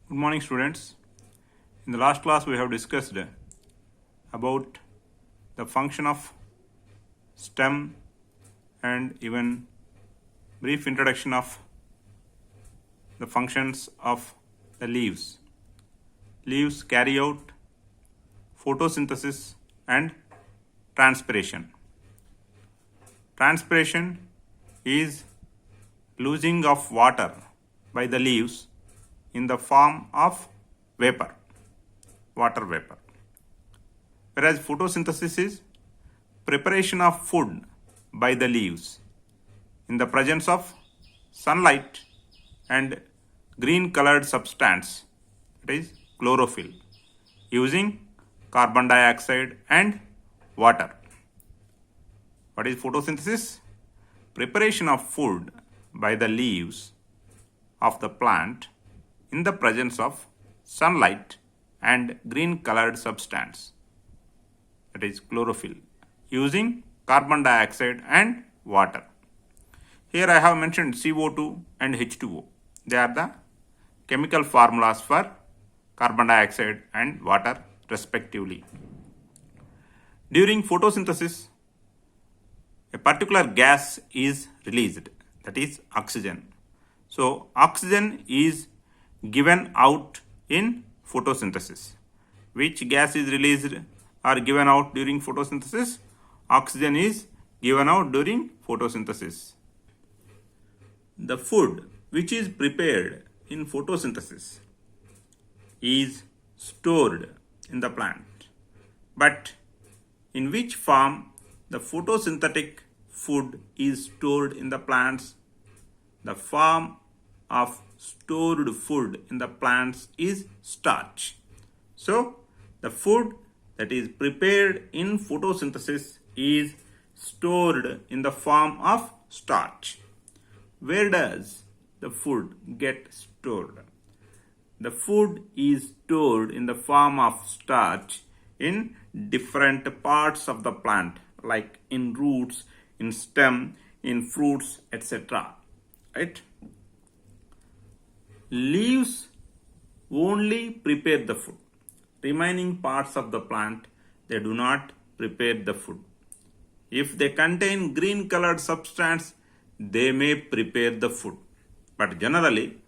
Good morning, students. In the last class, we have discussed about the function of stem and even brief introduction of the functions of the leaves. Leaves carry out photosynthesis and transpiration. Transpiration is losing of water by the leaves in the form of vapor, water vapor. Whereas photosynthesis is preparation of food by the leaves in the presence of sunlight and green colored substance, that is chlorophyll, using carbon dioxide and water. What is photosynthesis? Preparation of food by the leaves of the plant in the presence of sunlight and green colored substance, that is chlorophyll, using carbon dioxide and water. Here I have mentioned CO2 and H2O. They are the chemical formulas for carbon dioxide and water respectively. During photosynthesis, a particular gas is released, that is oxygen. So oxygen is given out in photosynthesis. Which gas is released or given out during photosynthesis? Oxygen is given out during photosynthesis. The food which is prepared in photosynthesis is stored in the plant. But in which form the photosynthetic food is stored in the plants? The form of stored food in the plants is starch. So the food that is prepared in photosynthesis is stored in the form of starch. Where does the food get stored? The food is stored in the form of starch in different parts of the plant, like in roots, in stem, in fruits, etc. Right? Leaves only prepare the food. Remaining parts of the plant, they do not prepare the food. If they contain green colored substance, they may prepare the food. But generally,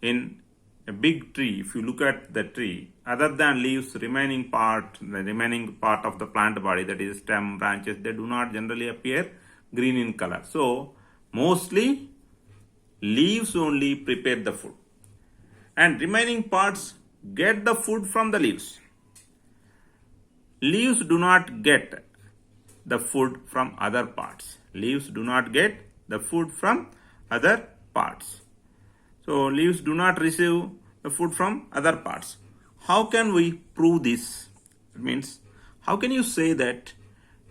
in a big tree, if you look at the tree, other than leaves, the remaining part of the plant body, that is stem, branches, they do not generally appear green in color. So mostly leaves only prepare the food, and remaining parts get the food from the leaves. Leaves do not get the food from other parts. Leaves do not get the food from other parts. So leaves do not receive the food from other parts. How can we prove this? It means, how can you say that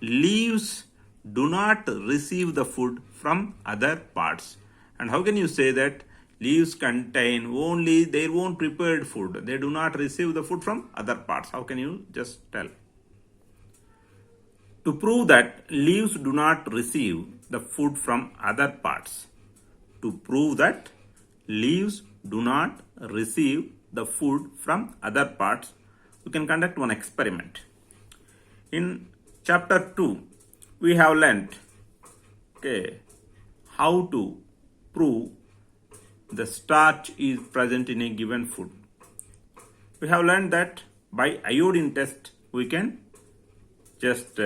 leaves do not receive the food from other parts? And how can you say that leaves contain only their own prepared food? They do not receive the food from other parts. How can you just tell? To prove that leaves do not receive the food from other parts, to prove that leaves do not receive the food from other parts, we can conduct one experiment. In chapter 2, we have learnt how to prove the starch is present in a given food. We have learned that by iodine test we can just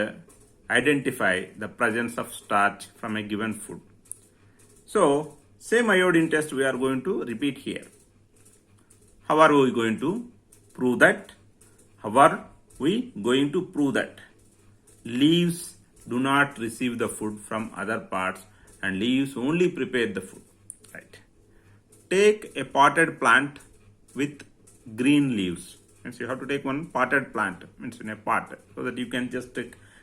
identify the presence of starch from a given food. So same iodine test we are going to repeat here. How are we going to prove that? How are we going to prove that leaves do not receive the food from other parts and leaves only prepare the food? Right. Take a potted plant with green leaves. Means you have to take one potted plant, means in a pot, so that you can just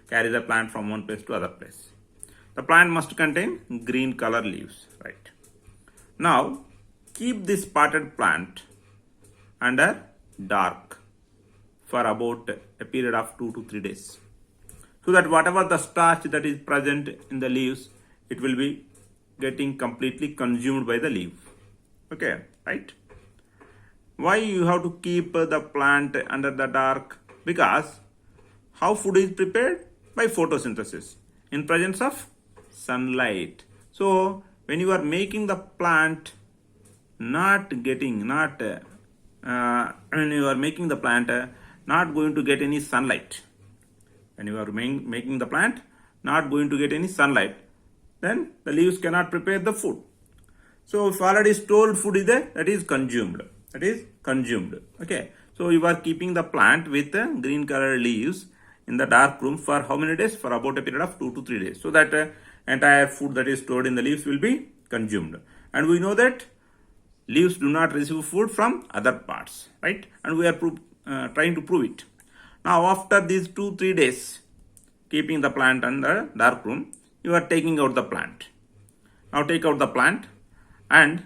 carry the plant from one place to other place. The plant must contain green color leaves, right? Now keep this potted plant under dark for about a period of 2 to 3 days, so that whatever the starch that is present in the leaves, it will be getting completely consumed by the leaf. Okay, right? Why you have to keep the plant under the dark? Because how food is prepared? By photosynthesis in presence of sunlight. So when you are making the plant when you are making the plant not going to get any sunlight, when you are making the plant not going to get any sunlight, then the leaves cannot prepare the food. So if already stored food is there, that is consumed. Okay. So you are keeping the plant with green color leaves in the dark room for how many days? For about a period of 2 to 3 days. So that entire food that is stored in the leaves will be consumed. And we know that leaves do not receive food from other parts, right? And we are trying to prove it. Now after these 2-3 days keeping the plant under dark room, you are taking out the plant. Now take out the plant and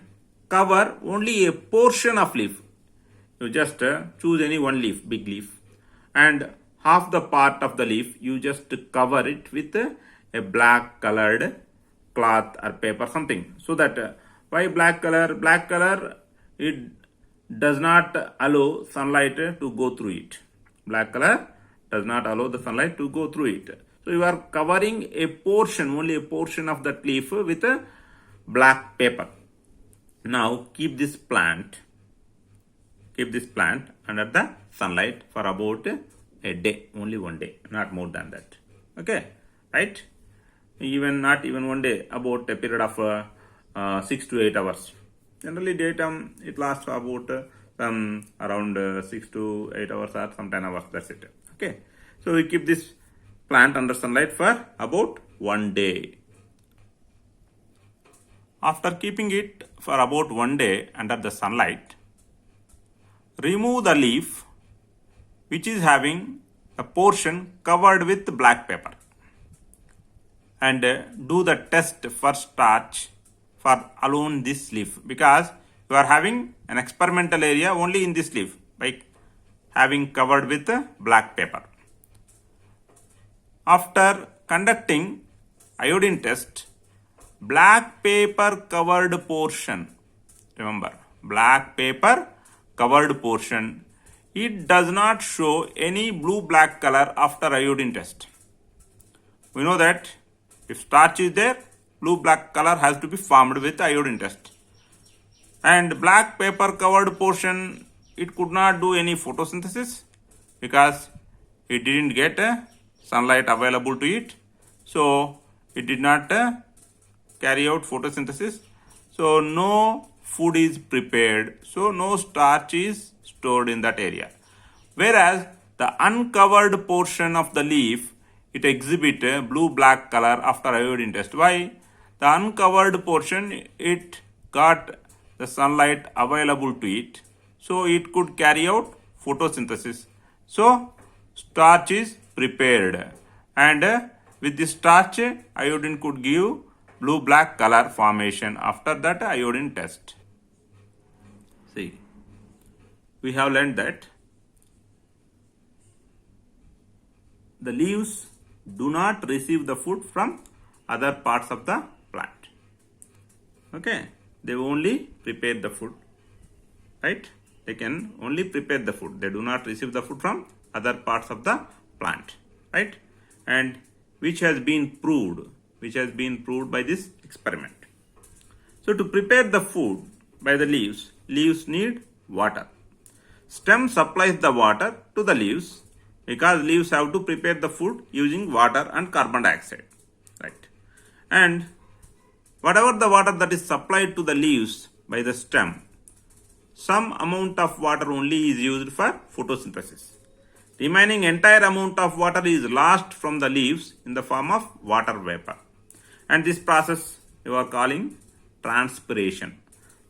cover only a portion of leaf. You just choose any one leaf, big leaf, and half the part of the leaf you just cover it with a black colored cloth or paper, something. So that why black color? Black color, it does not allow sunlight to go through it. Black color does not allow the sunlight to go through it. So you are covering a portion, only a portion of that leaf with a black paper. Now keep this plant under the sunlight for about a day, only one day, not more than that. Okay, right? Not even one day, about a period of 6 to 8 hours. Generally daytime it lasts about around 6 to 8 hours or some 10 hours, that's it. Okay, so we keep this plant under sunlight for about 1 day. After keeping it for about 1 day under the sunlight, remove the leaf which is having a portion covered with black paper and do the test for starch for alone this leaf, because you are having an experimental area only in this leaf by having covered with black paper. After conducting iodine test, black paper covered portion, remember, black paper covered portion, it does not show any blue black color after iodine test. We know that if starch is there, blue black color has to be formed with iodine test. And black paper covered portion, it could not do any photosynthesis because it didn't get sunlight available to it. So it did not carry out photosynthesis. So no food is prepared. So no starch is stored in that area. Whereas the uncovered portion of the leaf, it exhibit a blue-black color after iodine test. Why? The uncovered portion, it got the sunlight available to it. So it could carry out photosynthesis. So starch is prepared. And with this starch, iodine could give blue-black color formation after that iodine test. See, we have learned that the leaves do not receive the food from other parts of the plant. Okay, they only prepare the food, right? They can only prepare the food. They do not receive the food from other parts of the plant, right? And which has been proved by this experiment. So to prepare the food by the leaves need water. Stem supplies the water to the leaves because leaves have to prepare the food using water and carbon dioxide, right? And whatever the water that is supplied to the leaves by the stem, some amount of water only is used for photosynthesis. Remaining entire amount of water is lost from the leaves in the form of water vapor. And this process you are calling transpiration.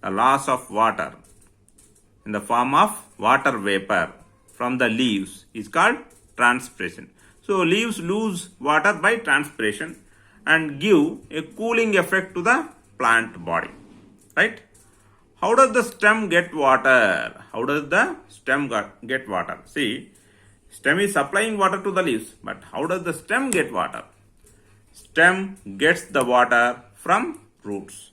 The loss of water in the form of water vapor from the leaves is called transpiration. So leaves lose water by transpiration and give a cooling effect to the plant body, right? How does the stem get water? See, stem is supplying water to the leaves, but how does the stem get water? Stem gets the water from roots.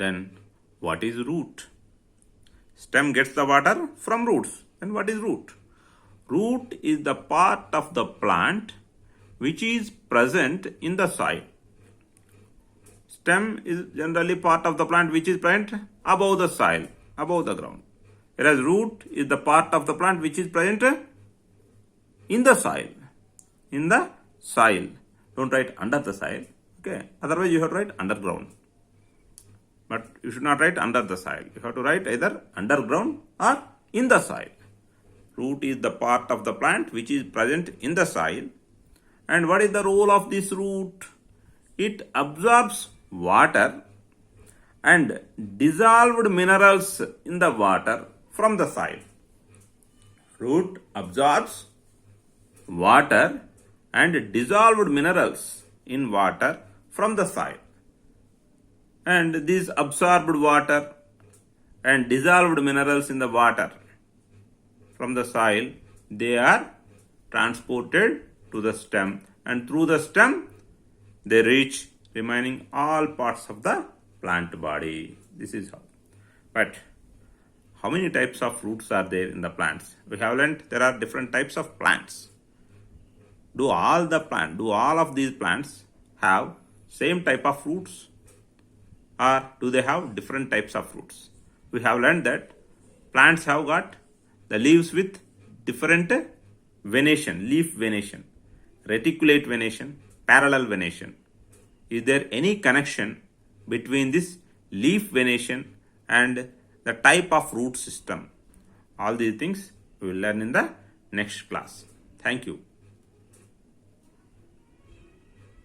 Then what is root? Stem gets the water from roots. Then what is root? Root is the part of the plant which is present in the soil. Stem is generally part of the plant which is present above the soil, above the ground. Whereas root is the part of the plant which is present in the soil. In the soil. Don't write under the soil. Okay. Otherwise you have to write underground. But you should not write under the soil. You have to write either underground or in the soil. Root is the part of the plant which is present in the soil. And what is the role of this root? It absorbs water and dissolved minerals in the water from the soil. Root absorbs water and dissolved minerals in water from the soil. And these absorbed water and dissolved minerals in the water from the soil, they are transported to the stem, and through the stem they reach remaining all parts of the plant body. This is how. But how many types of roots are there in the plants? We have learned there are different types of plants. Do all of these plants have same type of roots, or do they have different types of roots? We have learned that plants have got the leaves with different venation, leaf venation, reticulate venation, parallel venation. Is there any connection between this leaf venation and the type of root system? All these things we will learn in the next class. Thank you.